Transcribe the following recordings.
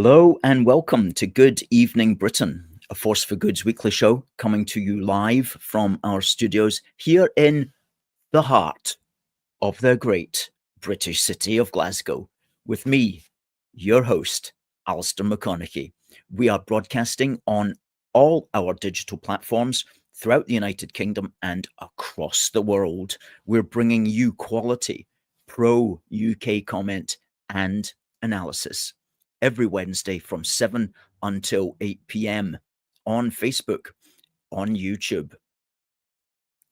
Hello and welcome to Good Evening Britain, a Force for Good's weekly show coming to you live from our studios here in the heart of the great British city of Glasgow, with me, your host, Alistair McConnachie. We are broadcasting on all our digital platforms throughout the United Kingdom and across the world. We're bringing you quality, pro-UK comment and analysis every Wednesday from 7 until 8 p.m. on Facebook, on YouTube,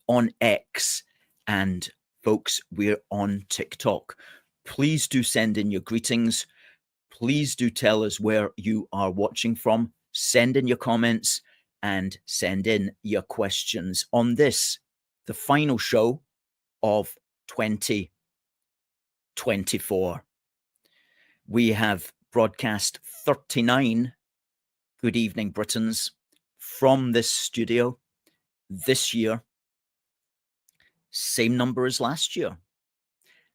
on X, and folks, we're on TikTok. Please do send in your greetings. Please do tell us where you are watching from. Send in your comments and send in your questions on this, the final show of 2024. We have broadcast 39 Good Evening Britons from this studio this year. Same number as last year.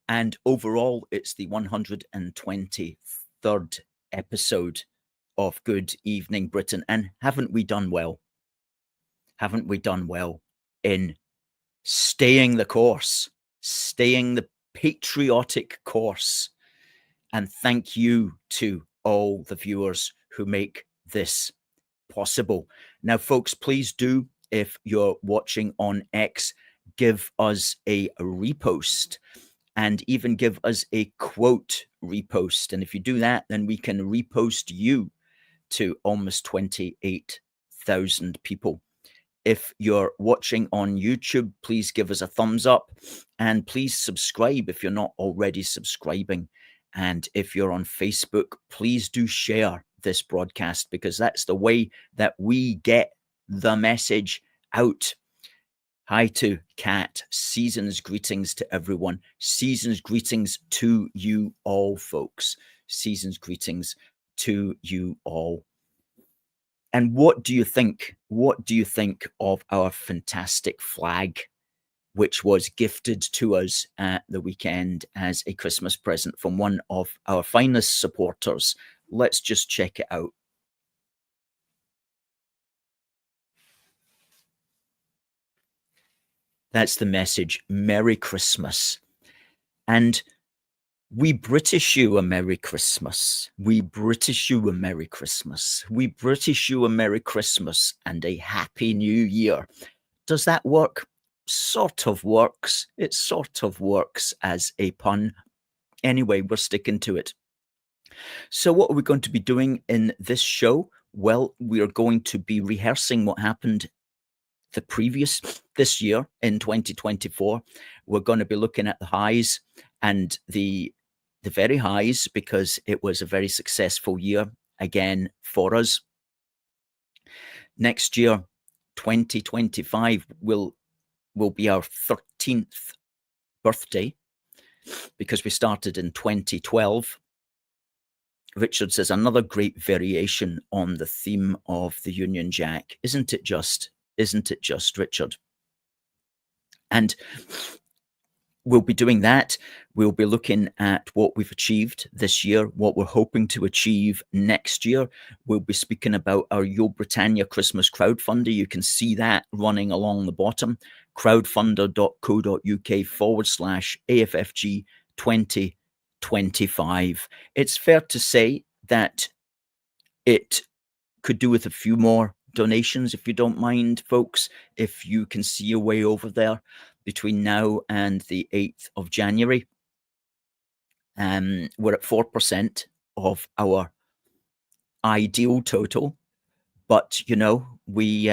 And overall, it's the 123rd episode of Good Evening Britain. And haven't we done well? Haven't we done well in staying the course, staying the patriotic course? And thank you to all the viewers who make this possible. Now, folks, please do, if you're watching on X, give us a repost and even give us a quote repost. And if you do that, then we can repost you to almost 28,000 people. If you're watching on YouTube, please give us a thumbs up and please subscribe if you're not already subscribing. And if you're on Facebook, please do share this broadcast because that's the way that we get the message out. Hi to Kat. Season's greetings to everyone. Season's greetings to you all, folks. Season's greetings to you all. And what do you think? What do you think of our fantastic flag, which was gifted to us at the weekend as a Christmas present from one of our finest supporters? Let's just check it out. That's the message. Merry Christmas. And we British you a Merry Christmas. We British you a Merry Christmas. We British you a Merry Christmas and a Happy New Year. Does that work? Sort of works. It sort of works as a pun. Anyway, we're sticking to it. So what are we going to be doing in this show? Well, we are going to be rehearsing what happened this year in 2024. We're going to be looking at the highs and the very highs because it was a very successful year again for us. Next year, 2025 will be our 13th birthday because we started in 2012. Richard says, another great variation on the theme of the Union Jack. Isn't it just? Isn't it just, Richard? And we'll be doing that. We'll be looking at what we've achieved this year, what we're hoping to achieve next year. We'll be speaking about our YULE BRITANNIA Christmas crowdfunder. You can see that running along the bottom, crowdfunder.co.uk/AFFG 2025. It's fair to say that it could do with a few more donations, if you don't mind, folks. If you can see a way over there between now and the 8th of January, we're at 4% of our ideal total, but you know, we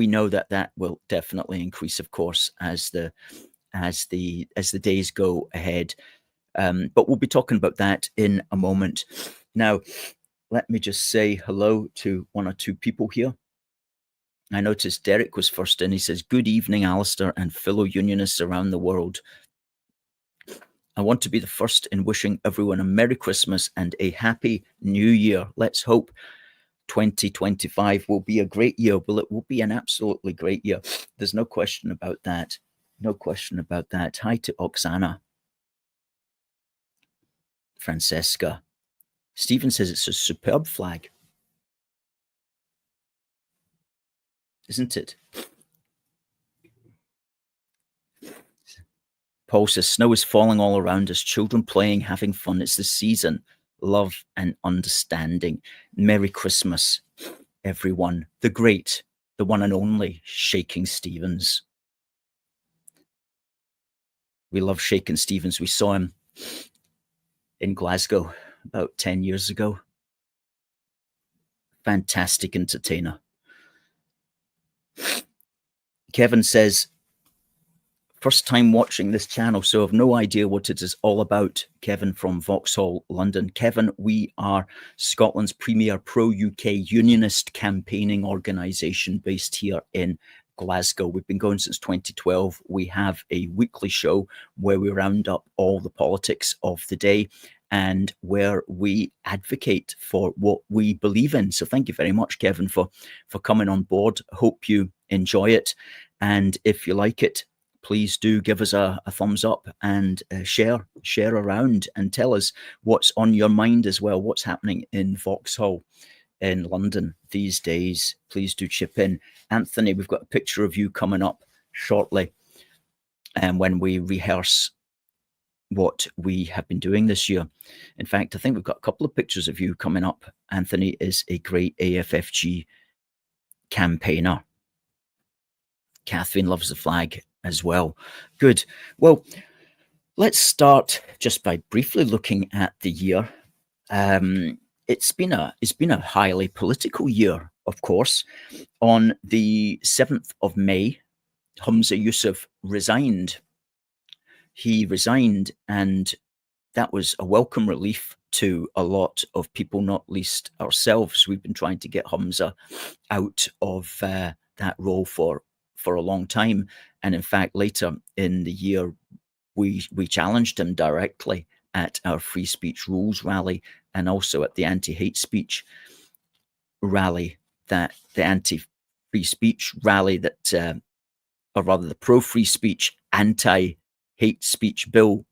know that will definitely increase, of course, as the days go ahead. But we'll be talking about that in a moment. Now, let me just say hello to one or two people here. I noticed Derek was first in. He says, good evening, Alistair and fellow unionists around the world. I want to be the first in wishing everyone a Merry Christmas and a Happy New Year. Let's hope 2025 will be a great year. Well, it will be an absolutely great year. There's no question about that. No question about that. Hi to Oksana, Francesca, Stephen says it's a superb flag. Isn't it? Paul says, snow is falling all around us, children playing, having fun. It's the season, love and understanding. Merry Christmas, everyone. The great, the one and only Shaking Stevens. We love Shaking Stevens. We saw him in Glasgow about 10 years ago. Fantastic entertainer. Kevin says, first time watching this channel, so I've no idea what it is all about. Kevin from Vauxhall, London. Kevin, we are Scotland's premier pro-UK unionist campaigning organisation based here in Glasgow. We've been going since 2012. We have a weekly show where we round up all the politics of the day and where we advocate for what we believe in. So thank you very much, Kevin, for coming on board. Hope you enjoy it. And if you like it, please do give us a thumbs up and share around and tell us what's on your mind as well, what's happening in Vauxhall in London these days. Please do chip in. Anthony, we've got a picture of you coming up shortly, and when we rehearse what we have been doing this year. In fact, I think we've got a couple of pictures of you coming up. Anthony is a great AFFG campaigner. Catherine loves the flag as well. Good. Well, let's start just by briefly looking at the year. It's been a highly political year, of course. On the 7th of May, Humza Yousaf resigned. He resigned, and that was a welcome relief to a lot of people, not least ourselves. We've been trying to get Humza out of that role for a long time. And in fact, later in the year, we challenged him directly at our Free Speech Rules rally and also at the anti-hate speech rally, that the anti-free speech rally that, or rather the pro-free speech, anti-hate speech bill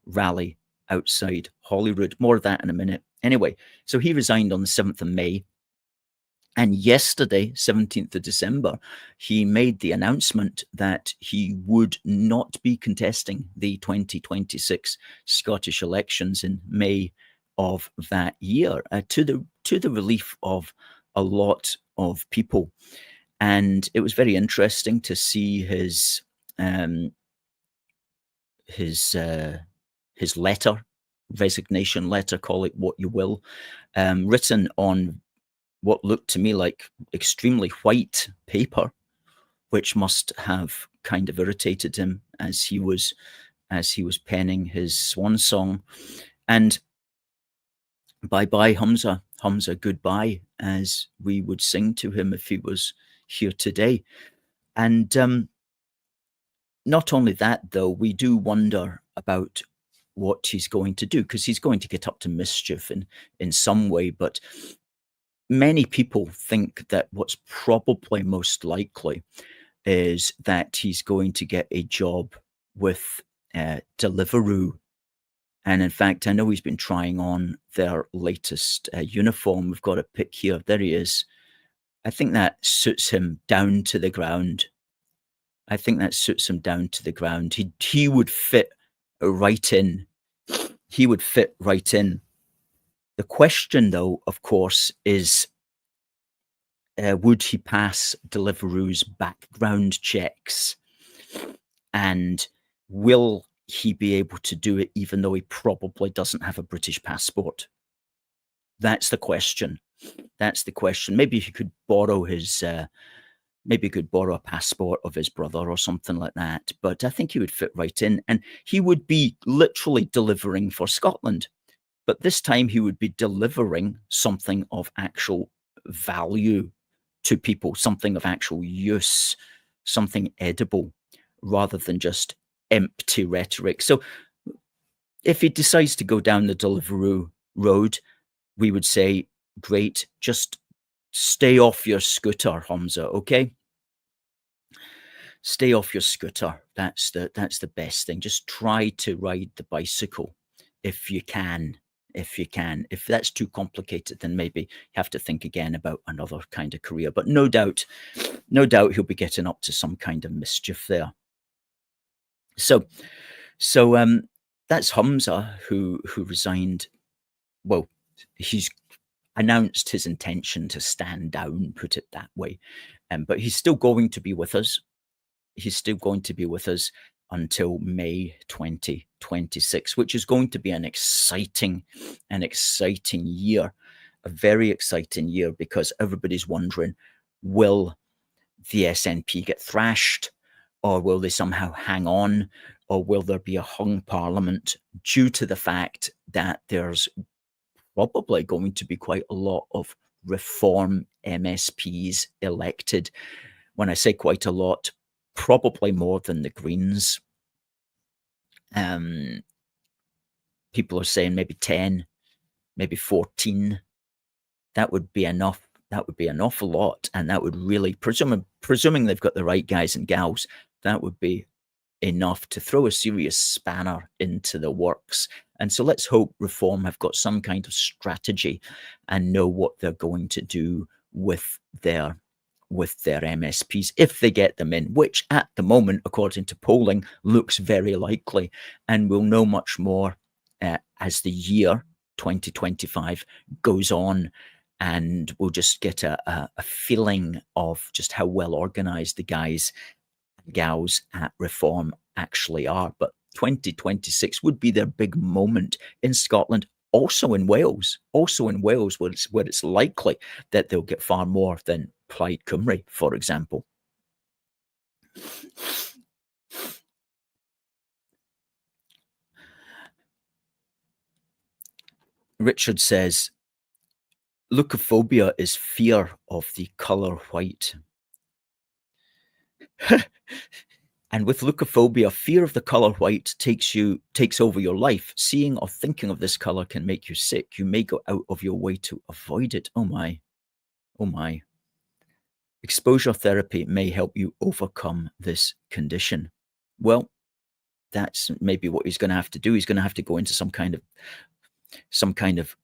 rally outside Holyrood. More of that in a minute. Anyway, so he resigned on the 7th of May. And yesterday, 17th of December, he made the announcement that he would not be contesting the 2026 Scottish elections in May of that year, to the relief of a lot of people. And it was very interesting to see his letter, resignation letter, call it what you will, written on what looked to me like extremely white paper, which must have kind of irritated him as he was penning his swan song. And bye-bye, Humza. Humza, goodbye, as we would sing to him if he was here today. And not only that, though, we do wonder about what he's going to do, because he's going to get up to mischief in some way. But many people think that what's probably most likely is that he's going to get a job with Deliveroo. And in fact, I know he's been trying on their latest uniform. We've got a pic here. There he is. I think that suits him down to the ground. I think that suits him down to the ground. He would fit right in. He would fit right in. The question, though, of course, is would he pass Deliveroo's background checks? And will he be able to do it even though he probably doesn't have a British passport? That's the question. That's the question. Maybe he could borrow his, maybe he could borrow a passport of his brother or something like that. But I think he would fit right in, and he would be literally delivering for Scotland. But this time he would be delivering something of actual value to people, something of actual use, something edible, rather than just empty rhetoric. So if he decides to go down the Deliveroo road, we would say, great, just stay off your scooter, Humza, okay? Stay off your scooter. That's the best thing. Just try to ride the bicycle if you can. if you can. If that's too complicated, then maybe you have to think again about another kind of career. But no doubt he'll be getting up to some kind of mischief there. So that's Humza who resigned. Well, he's announced his intention to stand down, put it that way. But he's still going to be with us. He's still going to be with us until May 2026, which is going to be an exciting year, a very exciting year, because everybody's wondering, will the SNP get thrashed, or will they somehow hang on, or will there be a hung parliament, due to the fact that there's probably going to be quite a lot of reform MSPs elected. When I say quite a lot, probably more than the Greens. People are saying maybe 10, maybe 14. That would be enough. That would be an awful lot. And that would really, presuming they've got the right guys and gals, that would be enough to throw a serious spanner into the works. And so let's hope Reform have got some kind of strategy and know what they're going to do with their MSPs if they get them in, which at the moment, according to polling, looks very likely. And we'll know much more as the year 2025 goes on, and we'll just get a feeling of just how well organized the guys and gals at Reform actually are. But 2026 would be their big moment in Scotland, also in Wales, where it's likely that they'll get far more than Plaid Cymru, for example. Richard says, leukophobia is fear of the colour white. And with leukophobia, fear of the colour white takes over your life. Seeing or thinking of this colour can make you sick. You may go out of your way to avoid it. Oh my. Oh my. Exposure therapy may help you overcome this condition. Well, that's maybe what he's going to have to do. He's going to have to go into some kind of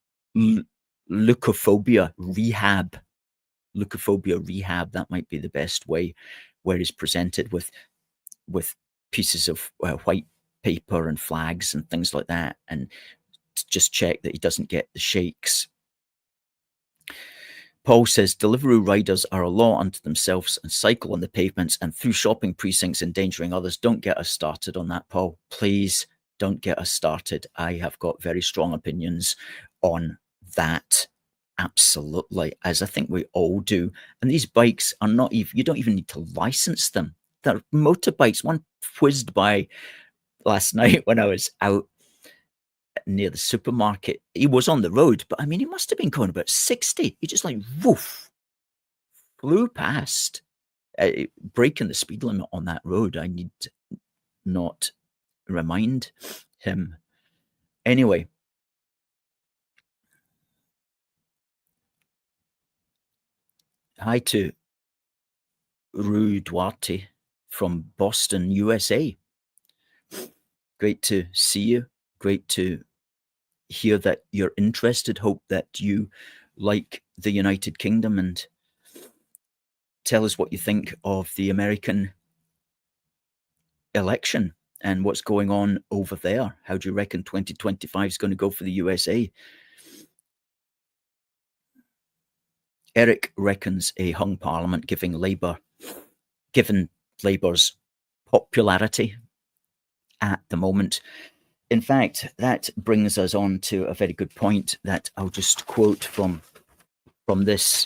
leukophobia rehab. Leukophobia rehab, that might be the best way, where he's presented with pieces of white paper and flags and things like that, and just check that he doesn't get the shakes. Paul says, Deliveroo riders are a law unto themselves and cycle on the pavements and through shopping precincts, endangering others. Don't get us started on that, Paul. Please don't get us started. I have got very strong opinions on that. Absolutely, as I think we all do. And these bikes are not even, you don't even need to license them. They're motorbikes. One whizzed by last night when I was out near the supermarket. He was on the road, but I mean, he must have been going about 60. He just like woof, flew past, breaking the speed limit on that road. I need to not remind him. Anyway, hi to Rue Duarte from Boston, USA. Great to see you. Great to hear that you're interested. Hope that you like the United Kingdom, and tell us what you think of the American election and what's going on over there. How do you reckon 2025 is going to go for the USA? Eric reckons a hung parliament, given Labour's popularity at the moment. In fact, that brings us on to a very good point that I'll just quote from this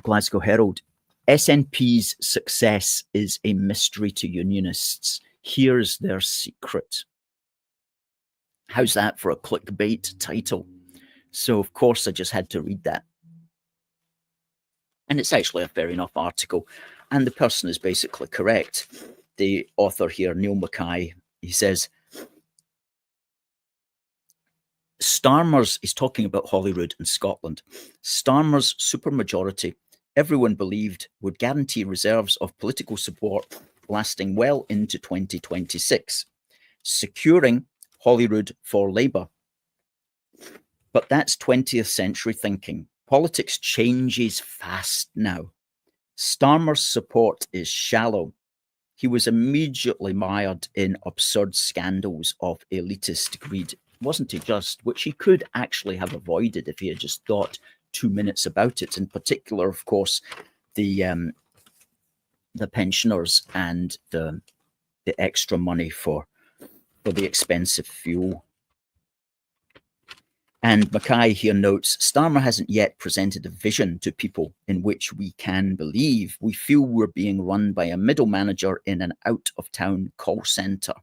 Glasgow Herald. SNP's success is a mystery to unionists. Here's their secret. How's that for a clickbait title? So, of course, I just had to read that. And it's actually a fair enough article. And the person is basically correct. The author here, Neil Mackay, he says, Starmer's, he's talking about Holyrood in Scotland, Starmer's supermajority, everyone believed, would guarantee reserves of political support lasting well into 2026, securing Holyrood for Labour. But that's 20th century thinking. Politics changes fast now. Starmer's support is shallow. He was immediately mired in absurd scandals of elitist greed, wasn't he just? Which he could actually have avoided if he had just thought 2 minutes about it. In particular, of course, the pensioners and the extra money for the expensive fuel. And Mackay here notes, Starmer hasn't yet presented a vision to people in which we can believe. We feel we're being run by a middle manager in an out-of-town call centre.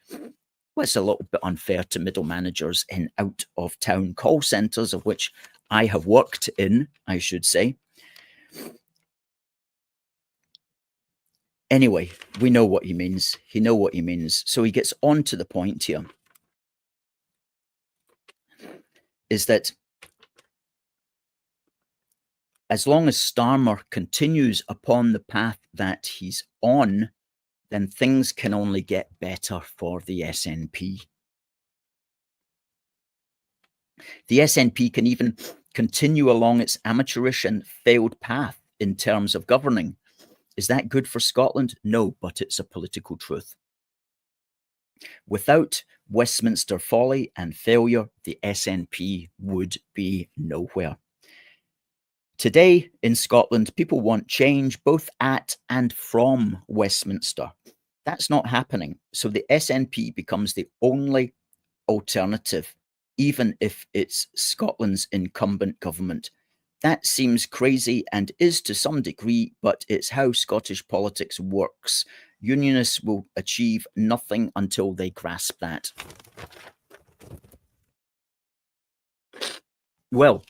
Well, it's a little bit unfair to middle managers in out-of-town call centres, of which I have worked in, I should say. Anyway, we know what he means. He knows what he means. So he gets on to the point here. Is that as long as Starmer continues upon the path that he's on, then things can only get better for the SNP. The SNP can even continue along its amateurish and failed path in terms of governing. Is that good for Scotland? No, but it's a political truth. Without Westminster folly and failure, the SNP would be nowhere. Today in Scotland, people want change both at and from Westminster. That's not happening. So the SNP becomes the only alternative, even if it's Scotland's incumbent government. That seems crazy and is to some degree, but it's how Scottish politics works. Unionists will achieve nothing until they grasp that. Well,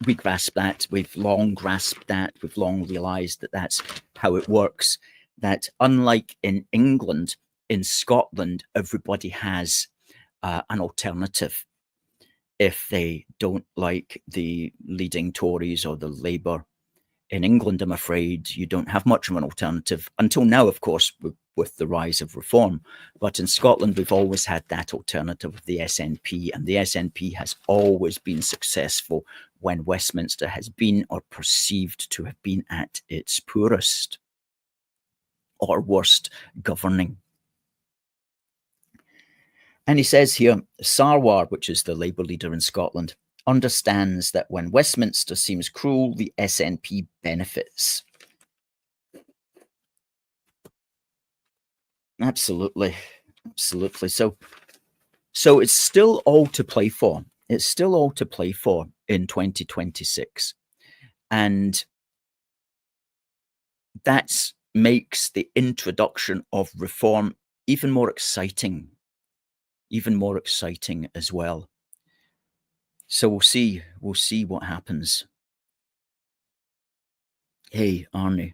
we grasp that. We've long grasped that. We've long realised that that's how it works. That unlike in England, in Scotland, everybody has an alternative. If they don't like the leading Tories or the Labour. In England, I'm afraid, you don't have much of an alternative until now, of course, with the rise of reform. But in Scotland, we've always had that alternative of the SNP, and the SNP has always been successful when Westminster has been or perceived to have been at its poorest or worst governing. And he says here, Sarwar, which is the Labour leader in Scotland, understands that when Westminster seems cruel, the SNP benefits. Absolutely. Absolutely. So it's still all to play for. It's still all to play for in 2026. And that makes the introduction of reform even more exciting as well. So we'll see what happens. Hey, Arnie.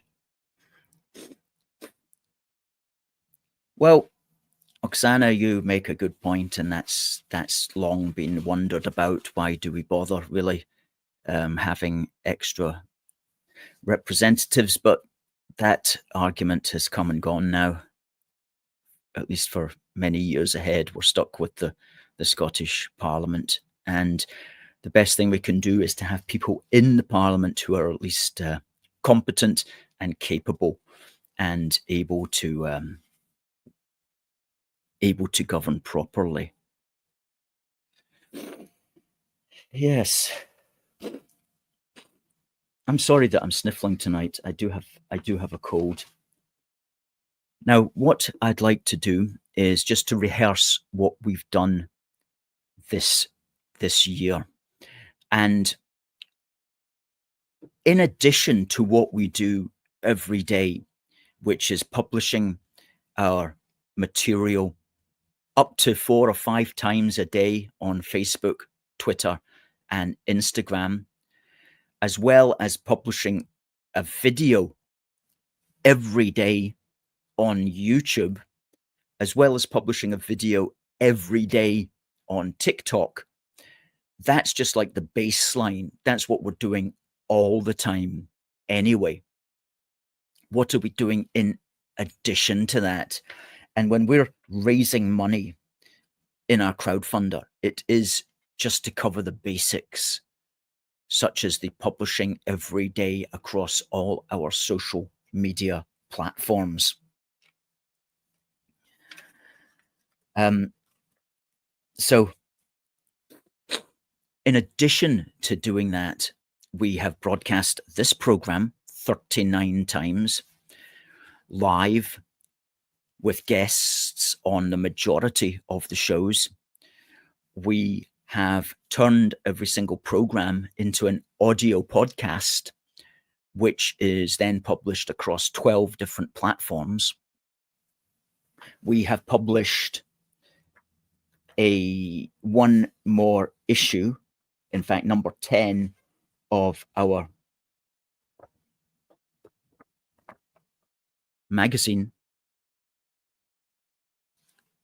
Well, Oksana, you make a good point, and that's long been wondered about. Why do we bother really having extra representatives? But that argument has come and gone now. At least for many years ahead, we're stuck with the Scottish Parliament. And the best thing we can do is to have people in the Parliament who are at least competent and capable and able to govern properly. Yes. I'm sorry that I'm sniffling tonight. I do have a cold. Now, what I'd like to do is just to rehearse what we've done this year. And in addition to what we do every day, which is publishing our material up to 4 or 5 times a day on Facebook, Twitter, and Instagram, as well as publishing a video every day on YouTube, as well as publishing a video every day on TikTok. That's just like the baseline. That's what we're doing all the time anyway. What are we doing in addition to that? And when we're raising money in our crowdfunder. It is just to cover the basics, such as the publishing every day across all our social media platforms. So in addition to doing that, we have broadcast this program 39 times live with guests on the majority of the shows. We have turned every single program into an audio podcast, which is then published across 12 different platforms. We have published one more issue, in fact, number 10 of our magazine.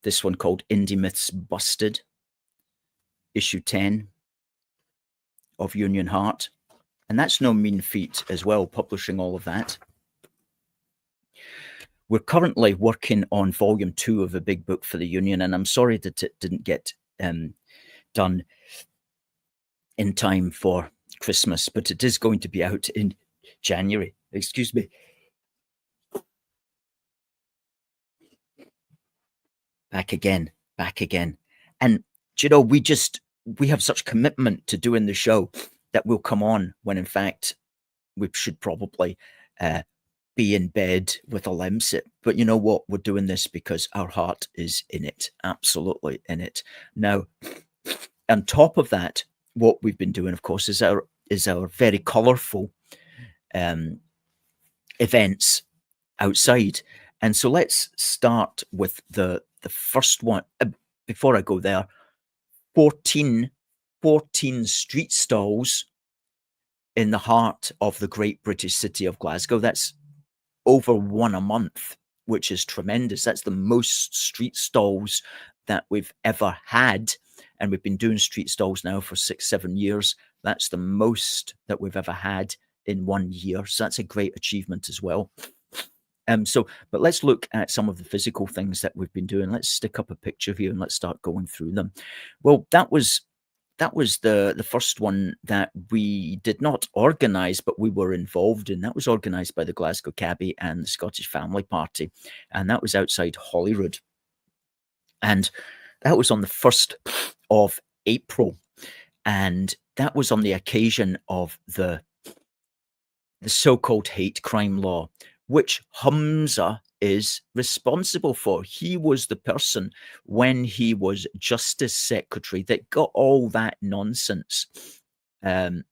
This one called Indie Myths Busted, issue 10 of Union Heart. And that's no mean feat as well, publishing all of that. We're currently working on volume 2 of a big book for the Union, and I'm sorry that it didn't get done in time for Christmas, but it is going to be out in January. Excuse me. Back again. And, you know, we have such commitment to doing the show that we'll come on when, in fact, we should probably be in bed with a lemsip. But you know what? We're doing this because our heart is in it, absolutely in it. Now, on top of that, what we've been doing, of course, is our very colourful events outside. And so let's start with the first one. Before I go there, 14 street stalls in the heart of the great British city of Glasgow. That's over one a month, which is tremendous. That's the most street stalls that we've ever had. And we've been doing street stalls now for 6-7 years. That's the most that we've ever had in 1 year. So that's a great achievement as well. But let's look at some of the physical things that we've been doing. Let's stick up a picture here and let's start going through them. Well, that was the first one that we did not organise, but we were involved in. That was organised by the Glasgow Cabbie and the Scottish Family Party, and that was outside Holyrood. And that was on the 1st of April, and that was on the occasion of the so-called hate crime law, which Humza is responsible for. He was the person, when he was Justice Secretary, that got all that nonsense on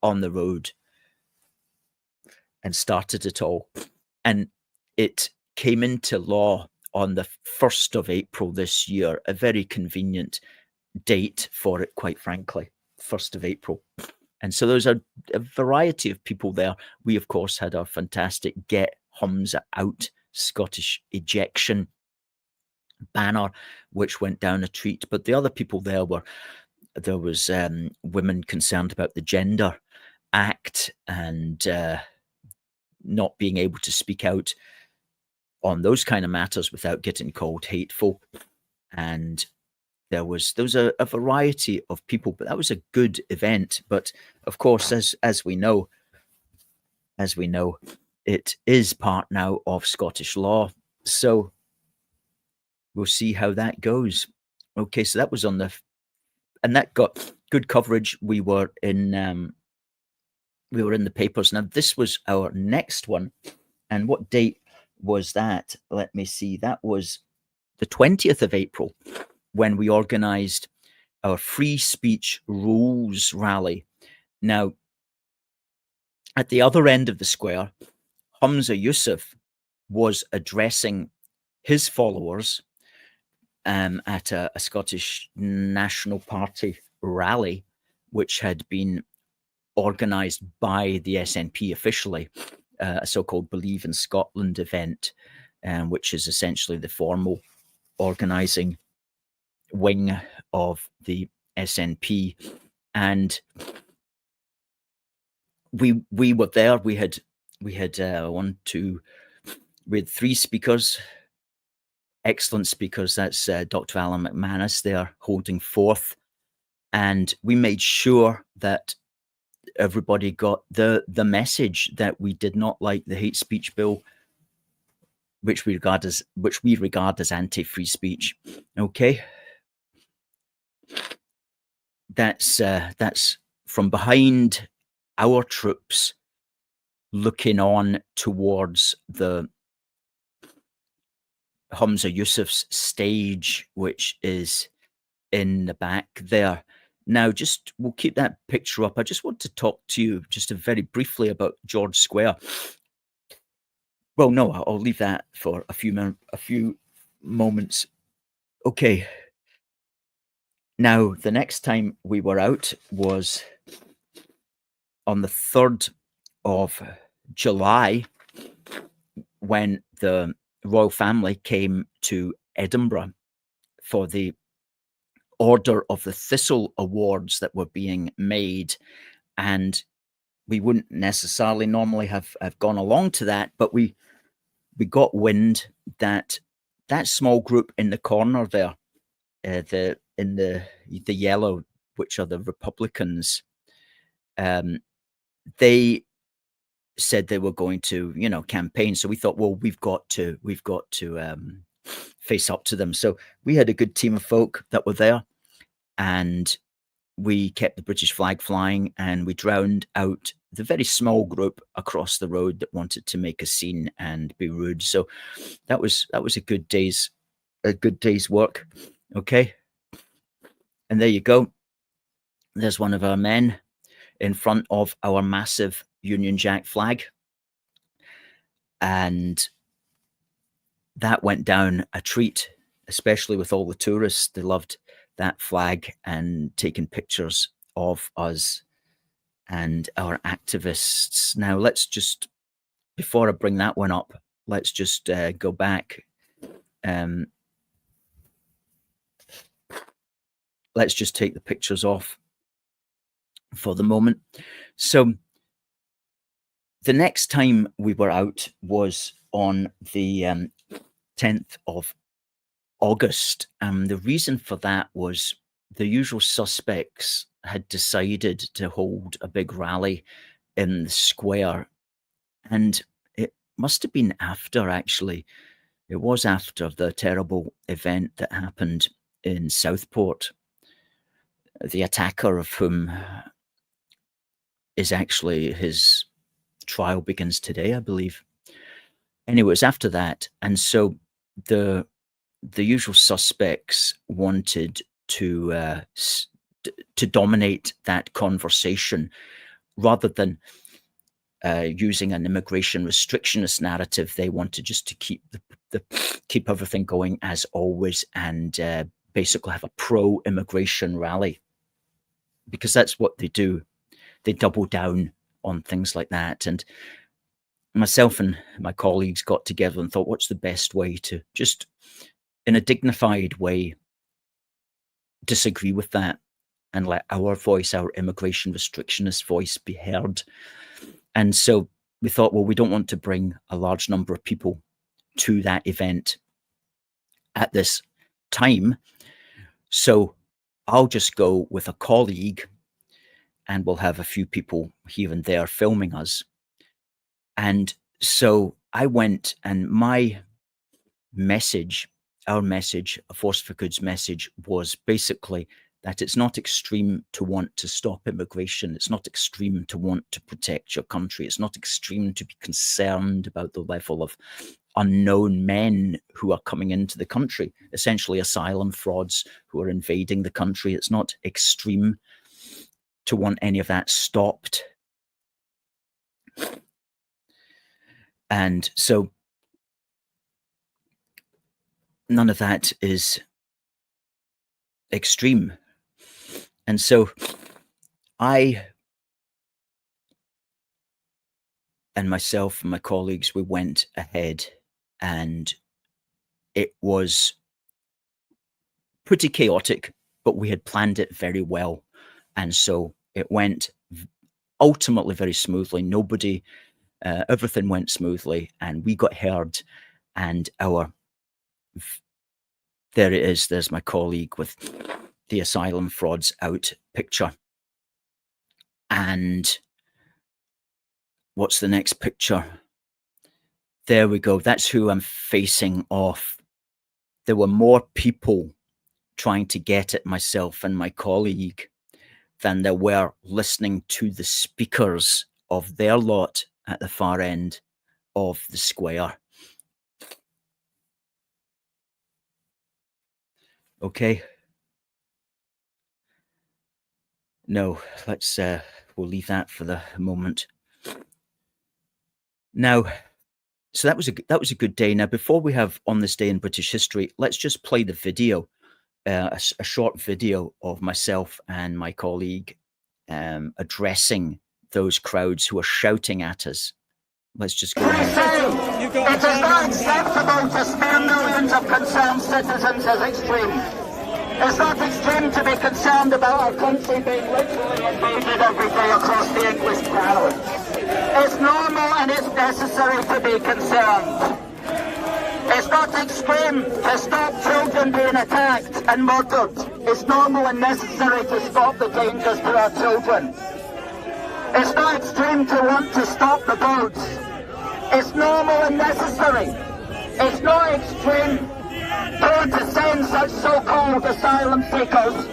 the road and started it all. And it came into law on the 1st of April this year, a very convenient date for it, quite frankly, 1st of April. And so there's a variety of people there. We, of course, had our fantastic Get Humza Out Scottish ejection banner, which went down a treat. But the other people there was women concerned about the Gender Act and not being able to speak out on those kind of matters without getting called hateful. And there was a variety of people, but that was a good event. But of course, as we know, it is part now of Scottish law. So we'll see how that goes. Okay, so that was and that got good coverage. We were in the papers. Now this was our next one, and what date was that? Let me see. That was the 20th of April, when we organised our Free Speech Rules rally. Now, at the other end of the square, Humza Yousaf was addressing his followers at a Scottish National Party rally, which had been organised by the SNP officially, a so-called Believe in Scotland event, which is essentially the formal organising wing of the SNP. And we were there. We had 3 speakers. excellent speakers. That's Dr. Alan McManus there holding forth. And we made sure that everybody got the message that we did not like the hate speech bill, which we regard as anti-free speech. Okay, that's from behind our troops, looking on towards the Humza Yousaf's stage, which is in the back there. Now, we'll keep that picture up. I just want to talk to you just very briefly about George Square. Well, no, I'll leave that for a few moments. Okay. Now, the next time we were out was on the 3rd of July, when the royal family came to Edinburgh for the Order of the Thistle Awards that were being made. And we wouldn't necessarily normally have gone along to that, but we got wind that small group in the corner there, in the yellow, which are the Republicans, they said they were going to, campaign. So we thought, well, we've got to face up to them. So we had a good team of folk that were there, and we kept the British flag flying, and we drowned out the very small group across the road that wanted to make a scene and be rude. So that was a good day's work. Okay. And there you go. There's one of our men in front of our massive Union Jack flag. And that went down a treat, especially with all the tourists. They loved that flag and taking pictures of us and our activists. Now, let's just, before I bring that one up, let's just go back. Let's just take the pictures off for the moment. So the next time we were out was on the 10th of August. The reason for that was the usual suspects had decided to hold a big rally in the square, and it must have been after, actually. It was after the terrible event that happened in Southport, the attacker of whom is actually, his trial begins today, I believe. Anyway, it was after that. And so the usual suspects wanted to dominate that conversation, rather than using an immigration restrictionist narrative. They wanted just to keep everything going as always, and basically have a pro-immigration rally, because that's what they do. They double down on things like that. And myself and my colleagues got together and thought, what's the best way to just, in a dignified way, disagree with that and let our voice, our immigration restrictionist voice, be heard. And so we thought, well, we don't want to bring a large number of people to that event at this time, so I'll just go with a colleague, and we'll have a few people here and there filming us. And so I went, and my message, our message, A Force for Good's message, was basically that it's not extreme to want to stop immigration. It's not extreme to want to protect your country. It's not extreme to be concerned about the level of unknown men who are coming into the country, essentially asylum frauds who are invading the country. It's not extreme to want any of that stopped. And so none of that is extreme. And so I and myself and my colleagues, we went ahead, and it was pretty chaotic, but we had planned it very well. And so it went ultimately very smoothly. Everything went smoothly, and we got heard, and our There it is. There's my colleague with the asylum frauds out picture. And what's the next picture? There we go. That's who I'm facing off. There were more people trying to get at myself and my colleague than there were listening to the speakers of their lot at the far end of the square. Okay. No, let's we'll leave that for the moment. Now, so that was a good day. Now, before we have On This Day in British History, let's just play the video, a short video of myself and my colleague addressing those crowds who are shouting at us. Let's just go ahead. It is not acceptable to spare millions of concerned citizens as extreme. It's not extreme to be concerned about our country being literally invaded every day across the English Channel. It's normal and it's necessary to be concerned. It's not extreme to stop children being attacked and murdered. It's normal and necessary to stop the dangers to our children. It's not extreme to want to stop the boats. It's normal and necessary. It's not extreme to send such so-called asylum seekers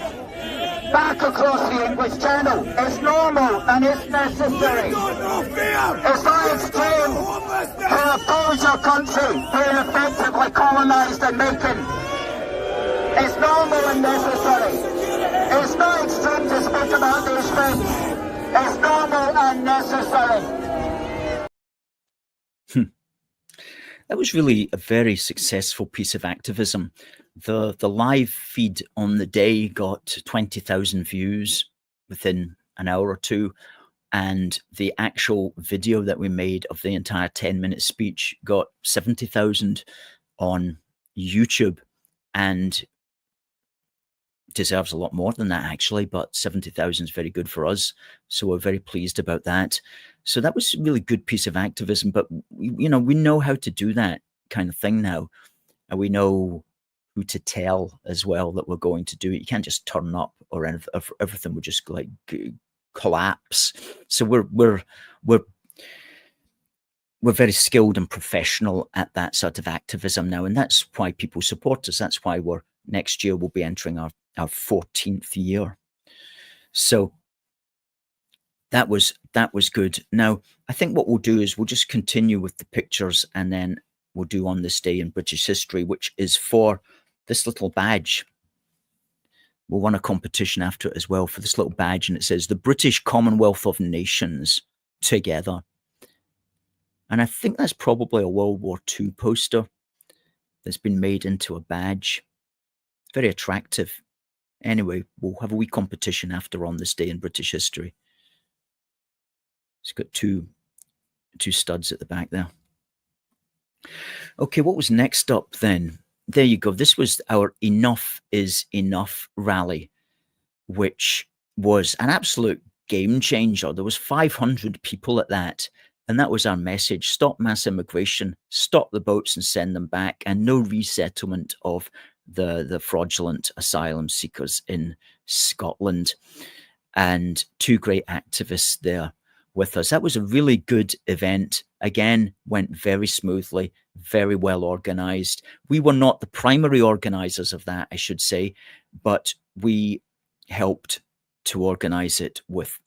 back across the English Channel. It's normal and it's necessary. It's not extreme to oppose your country being effectively colonised and making. It's normal and necessary. It's not extreme to speak about these things. It's normal and necessary. That was really a very successful piece of activism. The live feed on the day got 20,000 views within an hour or two, and the actual video that we made of the entire 10-minute speech got 70,000 on YouTube, and deserves a lot more than that actually, but 70,000 is very good for us, so we're very pleased about that. So that was a really good piece of activism, but we know how to do that kind of thing now, and we know who to tell as well that we're going to do it. You can't just turn up or everything would just like collapse. So we're very skilled and professional at that sort of activism now, and that's why people support us. That's why next year we'll be entering our 14th year. So that was good. Now, I think what we'll do is we'll just continue with the pictures, and then we'll do On This Day in British History, which is for this little badge. We'll run a competition after it as well for this little badge, and it says the British Commonwealth of Nations together. And I think that's probably a World War II poster that's been made into a badge. Very attractive. Anyway, we'll have a wee competition after On This Day in British History. It's got two studs at the back there. Okay, what was next up then? There you go. This was our Enough is Enough rally, which was an absolute game changer. There was 500 people at that, and that was our message. Stop mass immigration, stop the boats and send them back, and no resettlement of the fraudulent asylum seekers in Scotland. And two great activists there with us. That was a really good event. Again, went very smoothly, very well organized. We were not the primary organizers of that, I should say, but we helped to organize it with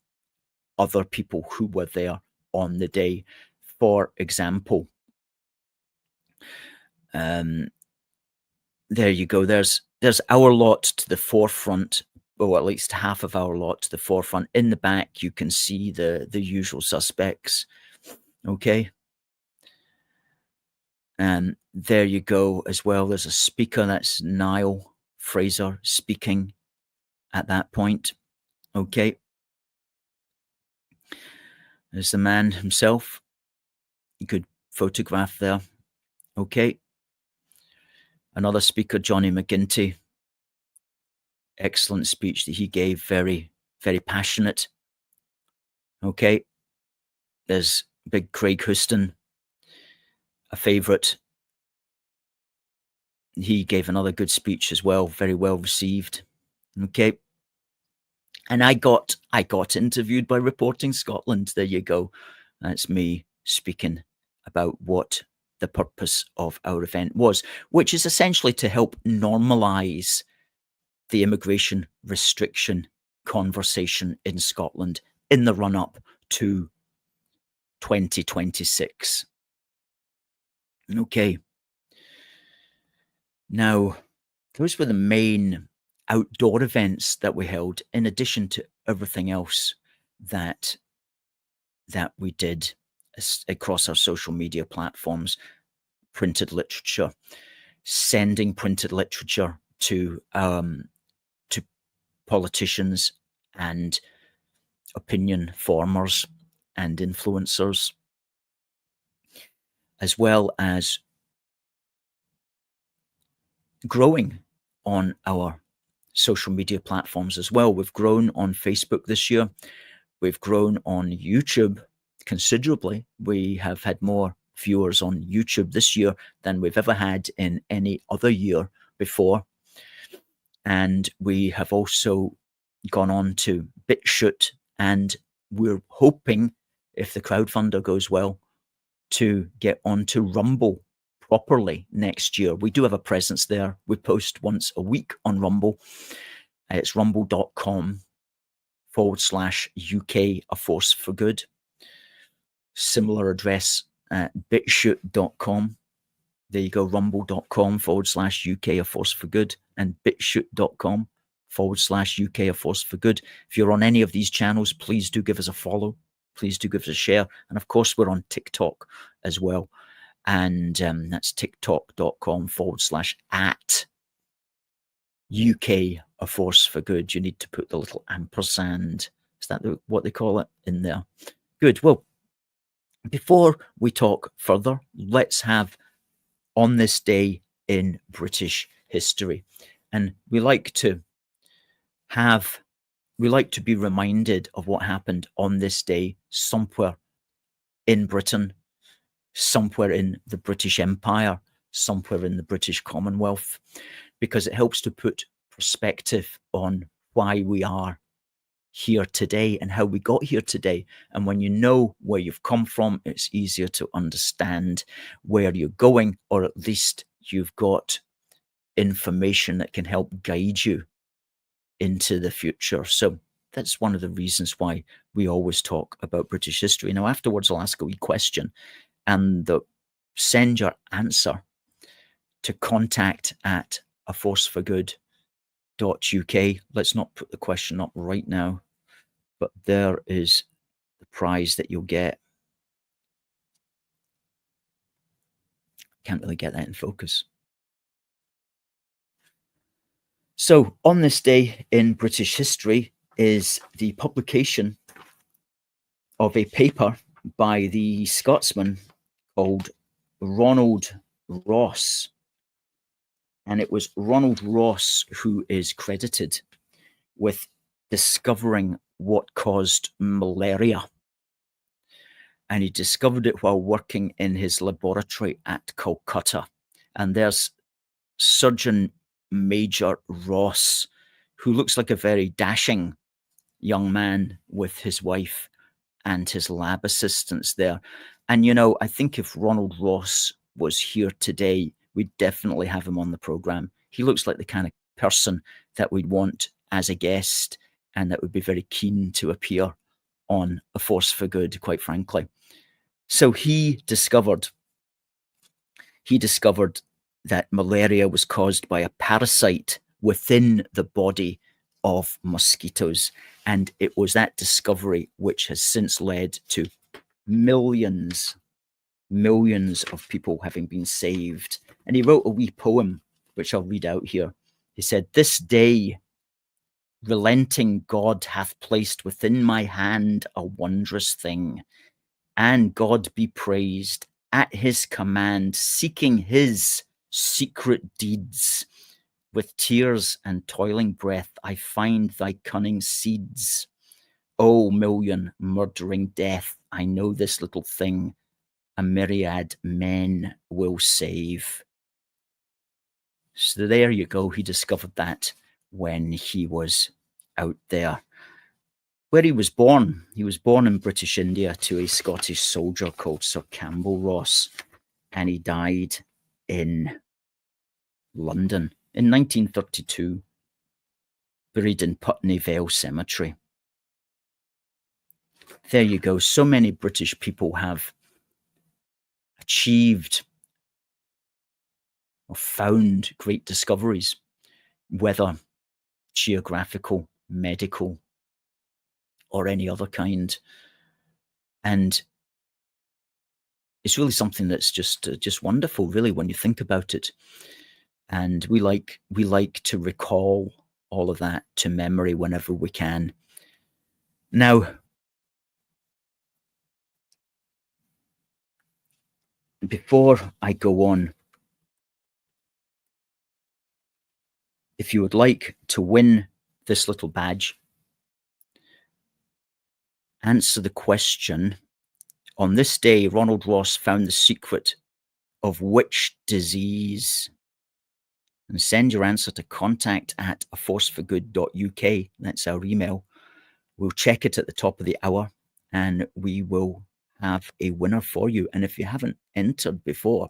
other people who were there on the day. For example, there you go. There's our lot to the forefront, or at least half of our lot to the forefront. In the back, you can see the usual suspects. Okay. And there you go as well. There's a speaker. That's Niall Fraser speaking at that point. Okay. There's the man himself. Good photograph there. Okay. Another speaker, Johnny McGuinty. Excellent speech that he gave. Very, very passionate. Okay. There's big Craig Houston, a favourite. he gave another good speech as well, very well received. Okay. And I got interviewed by Reporting Scotland. There you go. That's me speaking about what the purpose of our event was, which is essentially to help normalise the immigration restriction conversation in Scotland in the run-up to 2026. Okay. Now, those were the main outdoor events that we held, in addition to everything else that we did across our social media platforms. Printed literature, sending printed literature to politicians and opinion formers and influencers, as well as growing on our social media platforms as well. We've grown on Facebook this year. We've grown on YouTube considerably. We have had more viewers on YouTube this year than we've ever had in any other year before. And we have also gone on to BitChute, and we're hoping, if the crowdfunder goes well, to get onto Rumble properly next year. We do have a presence there. We post once a week on Rumble. It's rumble.com/UK A Force for Good. Similar address at bitchute.com. There you go, rumble.com/UK A Force for Good and bitchute.com/UK A Force for Good. If you're on any of these channels, please do give us a follow. Please do give us a share. And of course, we're on TikTok as well. And that's tiktok.com/@UK A Force for Good. You need to put the little ampersand. Is that what they call it in there? Good. Well, before we talk further, let's have on this day in British history. And we like to be reminded of what happened on this day somewhere in Britain, somewhere in the British Empire, somewhere in the British Commonwealth, because it helps to put perspective on why we are here today and how we got here today. And when you know where you've come from, it's easier to understand where you're going, or at least you've got information that can help guide you into the future. So that's one of the reasons why we always talk about British history. Now, afterwards, I'll ask a wee question, and send your answer to contact@aforceforgood.uk. Let's not put the question up right now, but there is the prize that you'll get. Can't really get that in focus. So on this day in British history is the publication of a paper by the Scotsman called Ronald Ross. And it was Ronald Ross who is credited with discovering what caused malaria. And he discovered it while working in his laboratory at Calcutta. And there's Surgeon Major Ross, who looks like a very dashing young man with his wife and his lab assistants there. And, you know, I think if Ronald Ross was here today, we'd definitely have him on the program. He looks like the kind of person that we'd want as a guest, and that would be very keen to appear on A Force for Good, quite frankly. So he discovered that malaria was caused by a parasite within the body of mosquitoes. And it was that discovery which has since led to millions of people having been saved. And he wrote a wee poem, which I'll read out here. He said, "This day, relenting God hath placed within my hand a wondrous thing, and God be praised, at his command, seeking his secret deeds. With tears and toiling breath, I find thy cunning seeds. O million murdering death, I know this little thing, a myriad men will save." So there you go. He discovered that when he was out there. Where he was born in British India to a Scottish soldier called Sir Campbell Ross, and he died in London in 1932, buried in Putney Vale Cemetery. There you go. So many British people have achieved or found great discoveries, whether geographical, medical, or any other kind. And it's really something that's just wonderful, really, when you think about it. And we like to recall all of that to memory whenever we can. Now, before I go on, if you would like to win this little badge, answer the question: on this day, Ronald Ross found the secret of which disease? And send your answer to contact@aforceforgood.uk. That's our email. We'll check it at the top of the hour, and we will have a winner for you. And if you haven't entered before,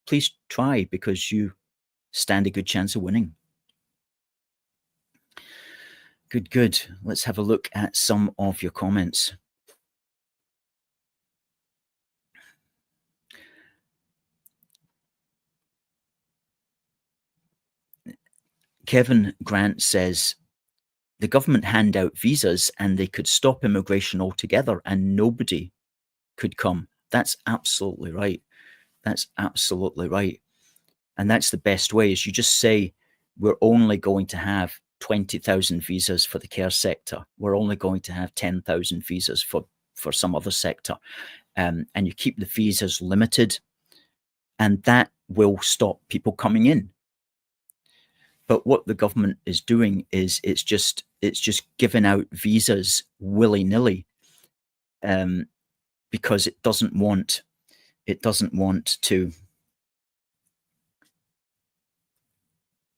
please try, because you stand a good chance of winning. Good. Let's have a look at some of your comments. Kevin Grant says, the government hand out visas and they could stop immigration altogether and nobody could come. That's absolutely right. That's absolutely right. And that's the best way, is you just say, we're only going to have 20,000 visas for the care sector. We're only going to have 10,000 visas for some other sector. And you keep the visas limited, and that will stop people coming in. But what the government is doing is it's just giving out visas willy-nilly, because it doesn't want to.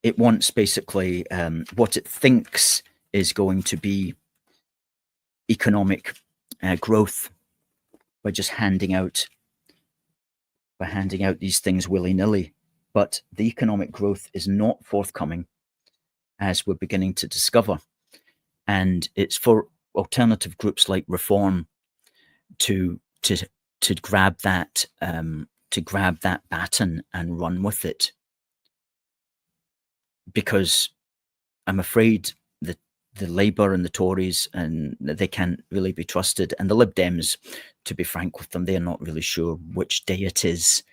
It wants basically what it thinks is going to be economic growth by just handing out these things willy-nilly. But the economic growth is not forthcoming, as we're beginning to discover. And it's for alternative groups like Reform to grab that baton and run with it. Because I'm afraid that the Labour and the Tories, and they can't really be trusted. And the Lib Dems, to be frank with them, they're not really sure which day it is.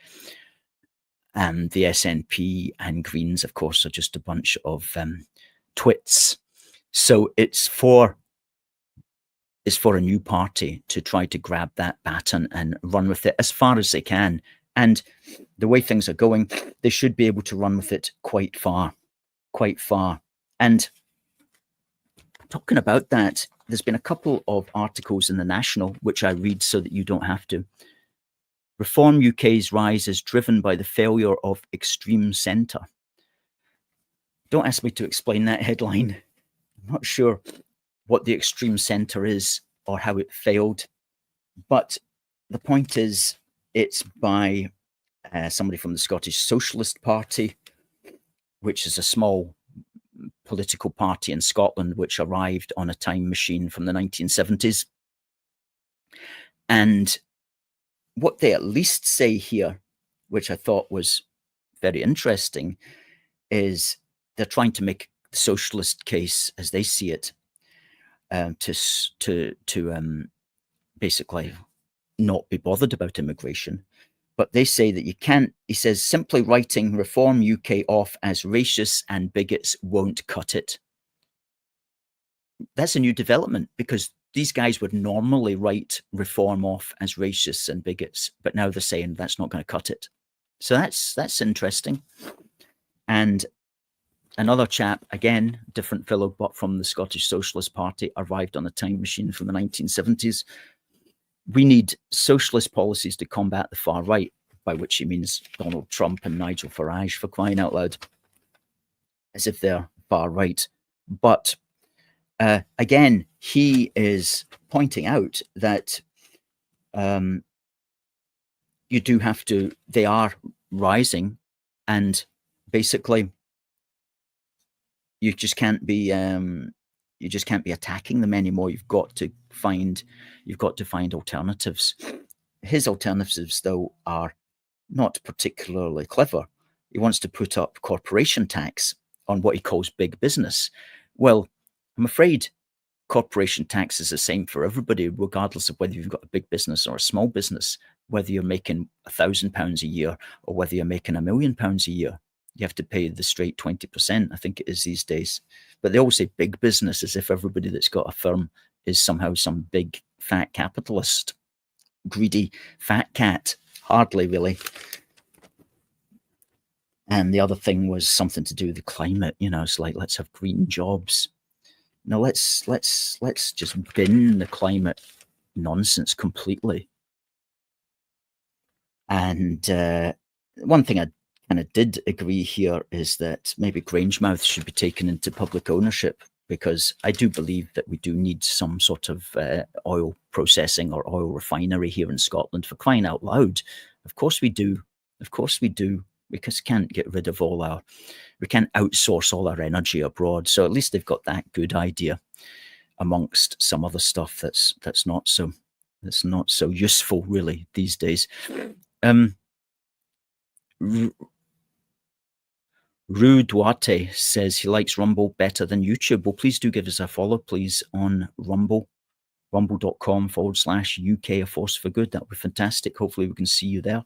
And the SNP and Greens, of course, are just a bunch of twits. So it's for a new party to try to grab that baton and run with it as far as they can. And the way things are going, they should be able to run with it quite far. And talking about that, there's been a couple of articles in the National, which I read so that you don't have to. Reform UK's rise is driven by the failure of extreme centre. Don't ask me to explain that headline. I'm not sure what the extreme centre is or how it failed. But the point is, it's by somebody from the Scottish Socialist Party, which is a small political party in Scotland, which arrived on a time machine from the 1970s. And what they at least say here, which I thought was very interesting, is they're trying to make the socialist case, as they see it, to basically not be bothered about immigration. But they say that you can't, he says, simply writing Reform UK off as racists and bigots won't cut it. That's a new development, because these guys would normally write Reform off as racists and bigots, but now they're saying that's not going to cut it. So that's interesting. And another chap, again, different fellow, but from the Scottish Socialist Party, arrived on a time machine from the 1970s. We need socialist policies to combat the far right by which he means Donald Trump and Nigel Farage, for crying out loud, as if they're far right. But again, he is pointing out that you do have to, they are rising, and basically you just can't be attacking them anymore. You've got to find alternatives. His alternatives, though, are not particularly clever. He wants to put up corporation tax on what he calls big business. Well, I'm afraid corporation tax is the same for everybody, regardless of whether you've got a big business or a small business, whether you're making £1,000 a year or whether you're making £1 million a year. You have to pay the straight 20%, I think it is these days. But they all say big business as if everybody that's got a firm is somehow some big fat capitalist, greedy fat cat. Hardly, really. And the other thing was something to do with the climate. You know, it's like, let's have green jobs. No, let's just bin the climate nonsense completely. And one thing I kind of did agree here is that maybe Grangemouth should be taken into public ownership, because I do believe that we do need some sort of oil processing or oil refinery here in Scotland, for crying out loud. Of course we do. Of course we do. We just can't get rid of we can't outsource all our energy abroad. So at least they've got that good idea, amongst some other stuff that's not so useful really these days. Rue Duarte says he likes Rumble better than YouTube. Well, please do give us a follow, please, on Rumble, rumble.com/UK A Force for Good. That would be fantastic. Hopefully we can see you there.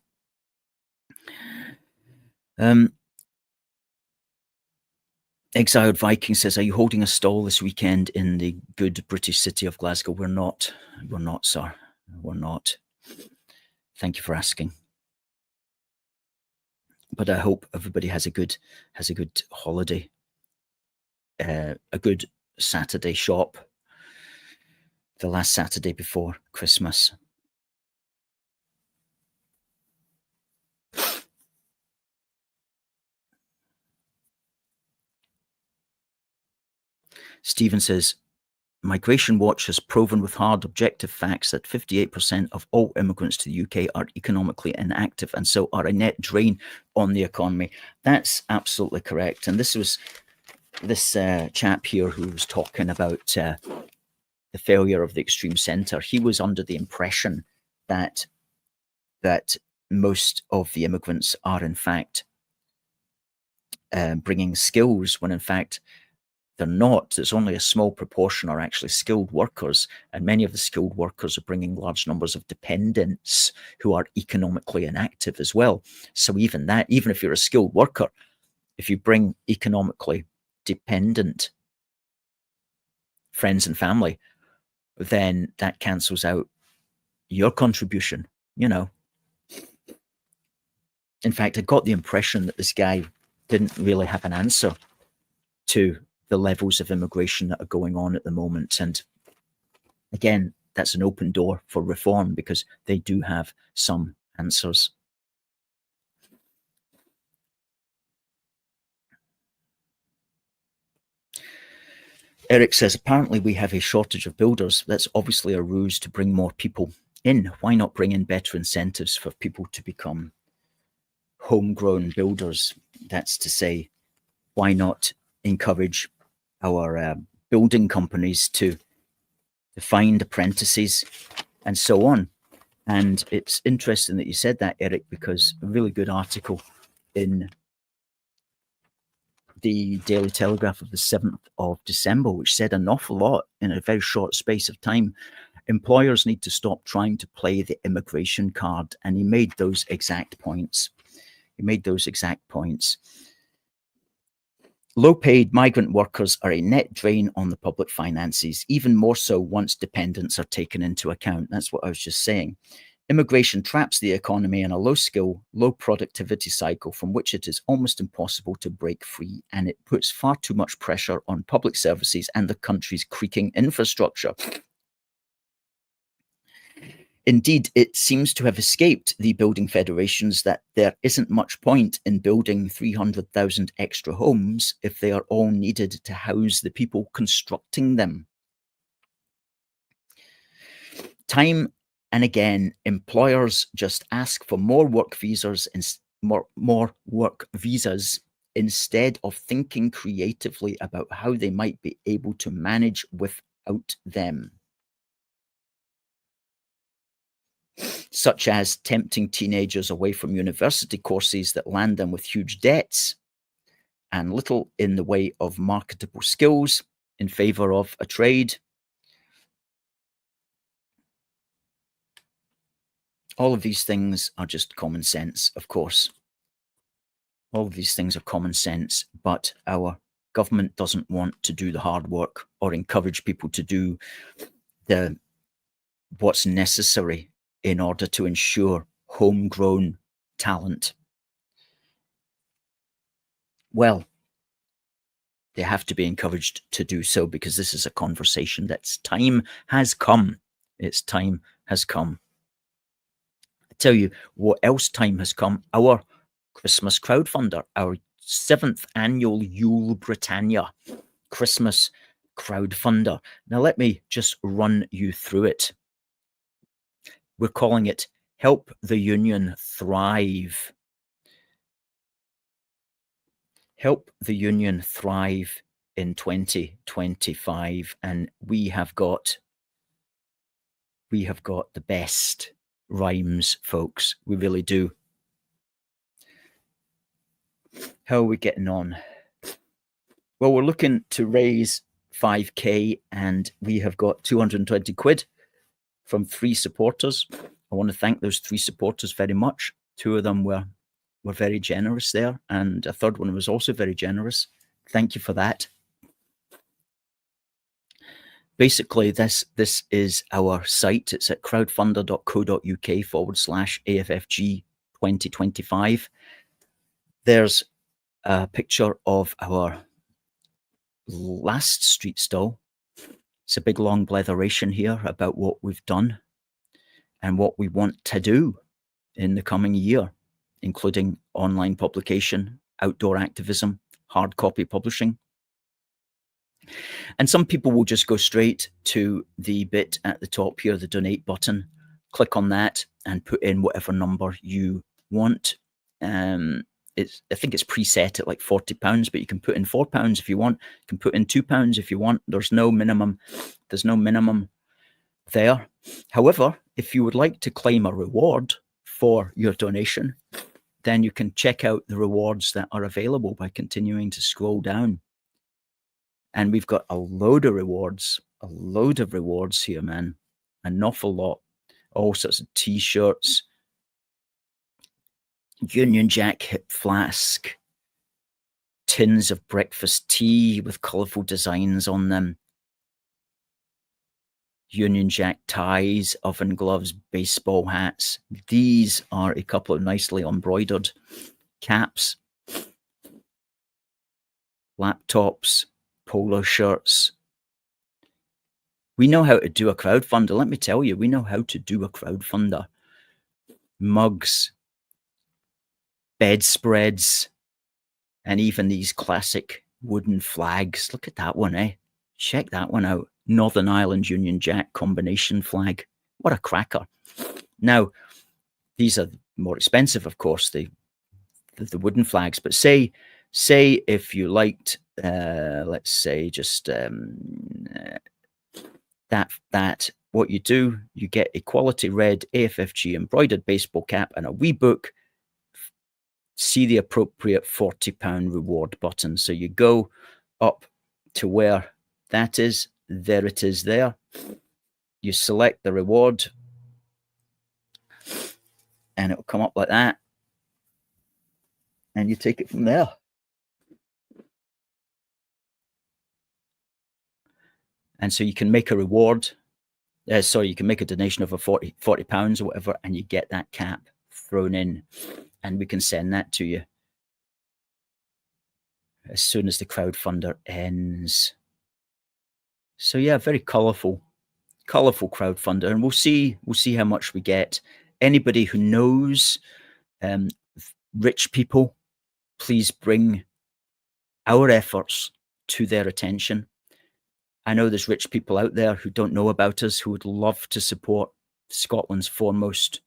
Exiled Viking says, are you holding a stall this weekend in the good British city of Glasgow? We're not, sir. We're not. Thank you for asking. But I hope everybody has a good holiday, a good Saturday shop, the last Saturday before Christmas. Stephen says, Migration Watch has proven with hard objective facts that 58% of all immigrants to the UK are economically inactive and so are a net drain on the economy. That's absolutely correct. And this was this chap here who was talking about the failure of the extreme centre. He was under the impression that most of the immigrants are in fact bringing skills, when in fact they're not. It's only a small proportion are actually skilled workers, and many of the skilled workers are bringing large numbers of dependents who are economically inactive as well. So even if you're a skilled worker, if you bring economically dependent friends and family, then that cancels out your contribution, you know. In fact, I got the impression that this guy didn't really have an answer to the levels of immigration that are going on at the moment. And again, that's an open door for reform, because they do have some answers. Eric says, apparently we have a shortage of builders. That's obviously a ruse to bring more people in. Why not bring in better incentives for people to become homegrown builders? That's to say, why not encourage our building companies to find apprentices and so on? And it's interesting that you said that, Eric, because a really good article in the Daily Telegraph of the 7th of December, which said an awful lot in a very short space of time. Employers need to stop trying to play the immigration card. And he made those exact points. Low-paid migrant workers are a net drain on the public finances, even more so once dependents are taken into account. That's what I was just saying. Immigration traps the economy in a low-skill, low-productivity cycle from which it is almost impossible to break free, and it puts far too much pressure on public services and the country's creaking infrastructure. Indeed, it seems to have escaped the building federations that there isn't much point in building 300,000 extra homes if they are all needed to house the people constructing them. Time and again, employers just ask for more work visas instead of thinking creatively about how they might be able to manage without them. Such as tempting teenagers away from university courses that land them with huge debts and little in the way of marketable skills in favor of a trade. All of these things are just common sense, of course. All of these things are common sense, but our government doesn't want to do the hard work or encourage people to do what's necessary in order to ensure homegrown talent. Well, they have to be encouraged to do so, because this is a conversation that's time has come. Its time has come. I tell you what else time has come. Our Christmas crowdfunder, our 7th annual YULE BRITANNIA Christmas crowdfunder. Now let me just run you through it. We're calling it Help the Union Thrive. Help the Union Thrive in 2025. And we have got the best rhymes, folks. We really do. How are we getting on? Well, we're looking to raise 5k, and we have got 220 quid from 3 supporters. I want to thank those 3 supporters very much. 2 of them were very generous there, and a third one was also very generous. Thank you for that. Basically, this is our site. It's at crowdfunder.co.uk/AFFG 2025. There's a picture of our last street stall. It's a big long bletheration here about what we've done and what we want to do in the coming year, including online publication, outdoor activism, hard copy publishing. And some people will just go straight to the bit at the top here, the donate button, click on that and put in whatever number you want. I think it's preset at like £40, but you can put in £4 if you want. You can put in £2 if you want. There's no minimum. There's no minimum there. However, if you would like to claim a reward for your donation, then you can check out the rewards that are available by continuing to scroll down. And we've got a load of rewards here, man. An awful lot. All sorts of t-shirts, Union Jack hip flask, tins of breakfast tea with colourful designs on them, Union Jack ties, oven gloves, baseball hats. These are a couple of nicely embroidered caps, laptops, polo shirts. We know how to do a crowdfunder. Let me tell you, we know how to do a crowdfunder. Mugs, bedspreads, and even these classic wooden flags. Look at that one, eh? Check that one out. Northern Ireland Union Jack combination flag. What a cracker. Now, these are more expensive, of course, the wooden flags. But say if you liked, let's say, just that, what you do, you get a quality red AFFG embroidered baseball cap and a wee book. See the appropriate £40 reward button. So you go up to where that is. There it is there. You select the reward and it will come up like that. And you take it from there. And so you can make a reward. You can make a donation of £40 or whatever, and you get that cap thrown in. And we can send that to you as soon as the crowdfunder ends. So yeah, very colourful colourful crowdfunder, and we'll see how much we get. Anybody who knows rich people, please bring our efforts to their attention. I know there's rich people out there who don't know about us, who would love to support Scotland's foremost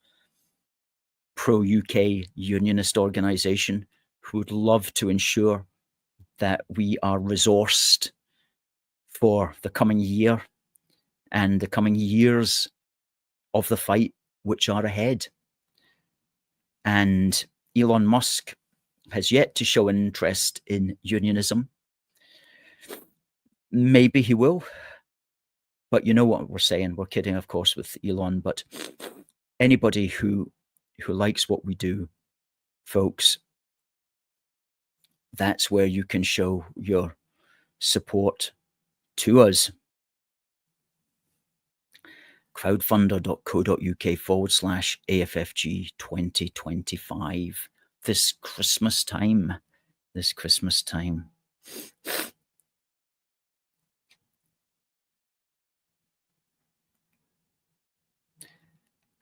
pro-UK unionist organisation, who would love to ensure that we are resourced for the coming year and the coming years of the fight which are ahead. And Elon Musk has yet to show an interest in unionism. Maybe he will, but you know what we're saying. We're kidding, of course, with Elon, but anybody who likes what we do, folks, that's where you can show your support to us. crowdfunder.co.uk/AFFG 2025. This Christmas time.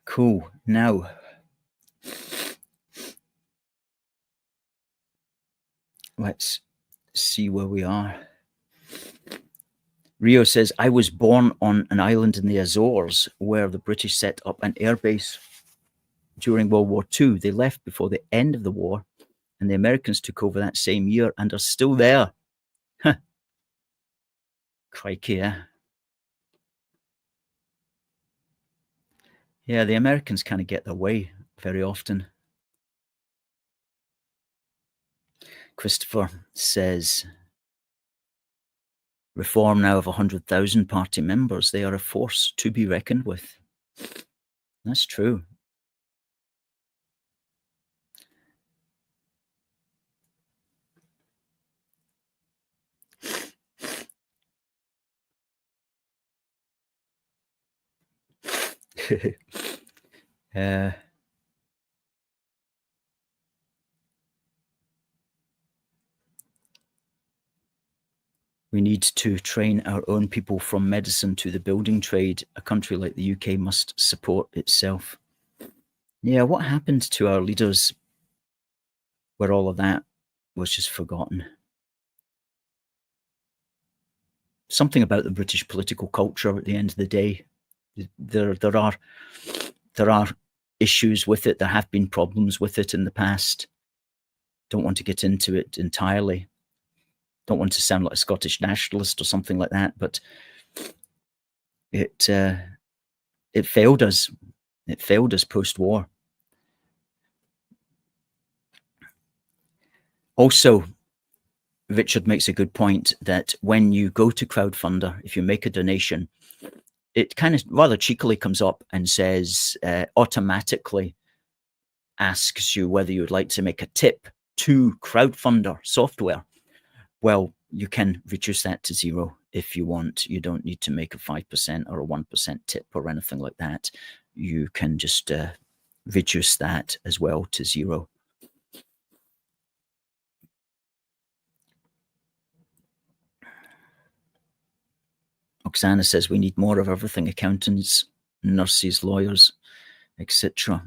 Cool. Now, let's see where we are. Rio says, I was born on an island in the Azores where the British set up an airbase during World War II. They left before the end of the war, and the Americans took over that same year and are still there. Huh. Crikey, yeah. Yeah, the Americans kind of get their way very often. Christopher says, Reform now of 100,000 party members. They are a force to be reckoned with. That's true. We need to train our own people from medicine to the building trade. A country like the UK must support itself. Yeah, what happened to our leaders where all of that was just forgotten? Something about the British political culture at the end of the day. There are issues with it. There have been problems with it in the past. Don't want to get into it entirely. Don't want to sound like a Scottish nationalist or something like that, but it failed us. It failed us post-war. Also, Richard makes a good point that when you go to Crowdfunder, if you make a donation, it kind of rather cheekily comes up and says, automatically asks you whether you would like to make a tip to Crowdfunder software. Well, you can reduce that to 0 if you want. You don't need to make a 5% or a 1% tip or anything like that. You can just reduce that as well to 0. Oksana says we need more of everything: accountants, nurses, lawyers, etc.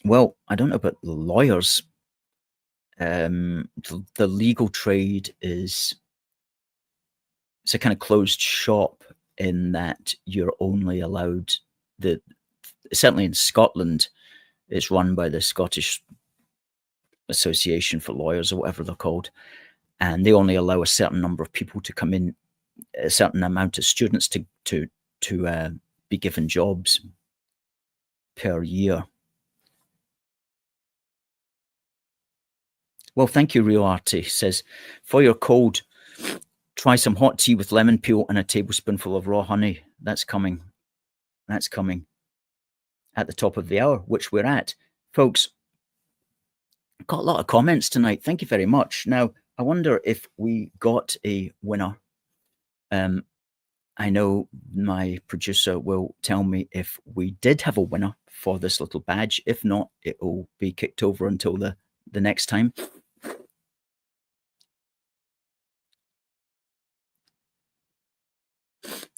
Well, I don't know about the lawyers. The legal trade it's a kind of closed shop in that you're only allowed certainly in Scotland, it's run by the Scottish Association for Lawyers or whatever they're called, and they only allow a certain number of people to come in, a certain amount of students to be given jobs per year. Well, thank you, Rio Arte. Says, for your cold, try some hot tea with lemon peel and a tablespoonful of raw honey. That's coming. That's coming at the top of the hour, which we're at. Folks, got a lot of comments tonight. Thank you very much. Now, I wonder if we got a winner. I know my producer will tell me if we did have a winner for this little badge. If not, it will be kicked over until the next time.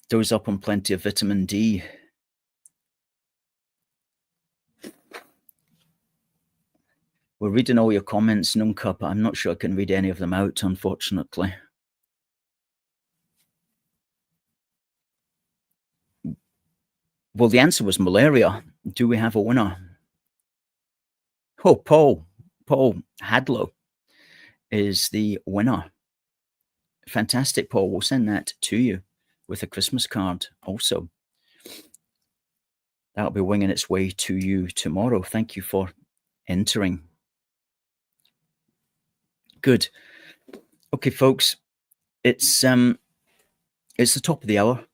Dose up on plenty of vitamin D. We're reading all your comments, Nunca, but I'm not sure I can read any of them out, unfortunately. Well, the answer was malaria. Do we have a winner? Oh, Paul Hadlow is the winner. Fantastic, Paul. We'll send that to you with a Christmas card also. That'll be winging its way to you tomorrow. Thank you for entering. Good. Okay, folks, it's the top of the hour.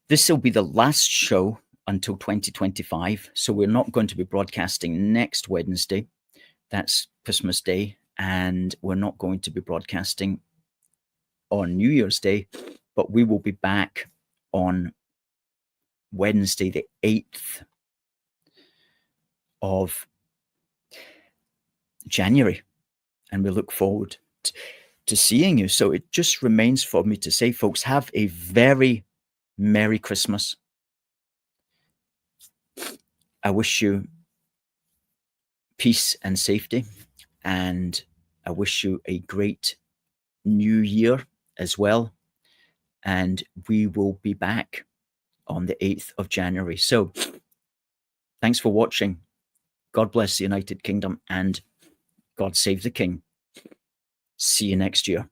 This will be the last show until 2025. So we're not going to be broadcasting next Wednesday. That's Christmas Day. And we're not going to be broadcasting on New Year's Day, but we will be back on Wednesday, the 8th of January. And we look forward to seeing you. So it just remains for me to say, folks, have a very Merry Christmas. I wish you peace and safety, and I wish you a great new year as well. And we will be back on the 8th of January. So thanks for watching. God bless the United Kingdom and God save the King. See you next year.